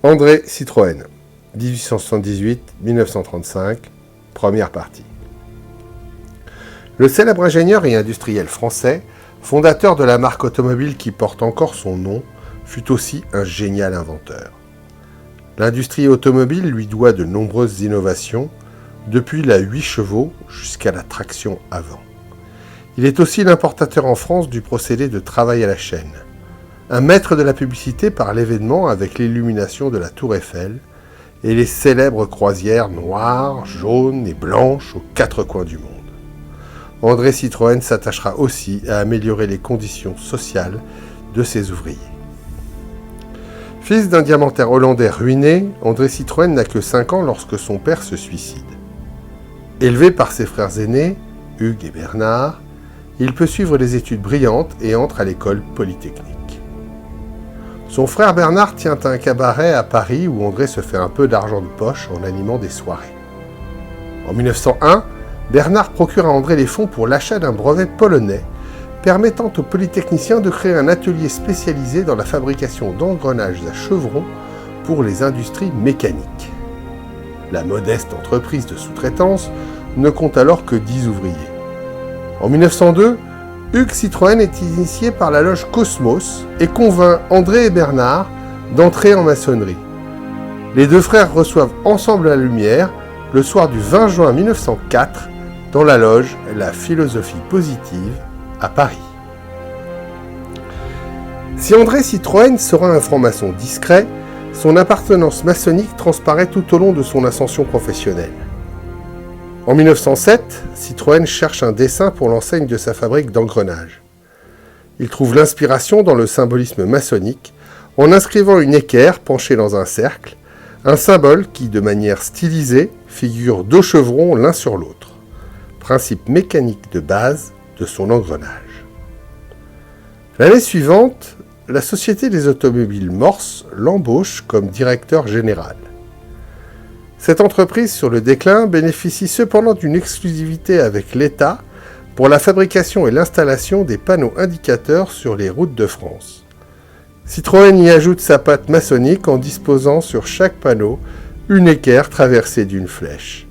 André Citroën, 1878-1935, première partie. Le célèbre ingénieur et industriel français, fondateur de la marque automobile qui porte encore son nom, fut aussi un génial inventeur. L'industrie automobile lui doit de nombreuses innovations, depuis la 8 chevaux jusqu'à la traction avant. Il est aussi l'importateur en France du procédé de travail à la chaîne. Un maître de la publicité par l'événement avec l'illumination de la Tour Eiffel et les célèbres croisières noires, jaunes et blanches aux quatre coins du monde. André Citroën s'attachera aussi à améliorer les conditions sociales de ses ouvriers. Fils d'un diamantaire hollandais ruiné, André Citroën n'a que 5 ans lorsque son père se suicide. Élevé par ses frères aînés, Hugues et Bernard, il peut suivre des études brillantes et entre à l'école polytechnique. Son frère Bernard tient un cabaret à Paris où André se fait un peu d'argent de poche en animant des soirées. En 1901, Bernard procure à André les fonds pour l'achat d'un brevet polonais permettant aux polytechniciens de créer un atelier spécialisé dans la fabrication d'engrenages à chevrons pour les industries mécaniques. La modeste entreprise de sous-traitance ne compte alors que 10 ouvriers. En 1902, Hugues Citroën est initié par la loge Cosmos et convainc André et Bernard d'entrer en maçonnerie. Les deux frères reçoivent ensemble la lumière le soir du 20 juin 1904 dans la loge La Philosophie Positive à Paris. Si André Citroën sera un franc-maçon discret, son appartenance maçonnique transparaît tout au long de son ascension professionnelle. En 1907, Citroën cherche un dessin pour l'enseigne de sa fabrique d'engrenages. Il trouve l'inspiration dans le symbolisme maçonnique en inscrivant une équerre penchée dans un cercle, un symbole qui, de manière stylisée, figure 2 chevrons l'un sur l'autre, principe mécanique de base de son engrenage. L'année suivante, la Société des automobiles Morse l'embauche comme directeur général. Cette entreprise sur le déclin bénéficie cependant d'une exclusivité avec l'État pour la fabrication et l'installation des panneaux indicateurs sur les routes de France. Citroën y ajoute sa patte maçonnique en disposant sur chaque panneau une équerre traversée d'une flèche.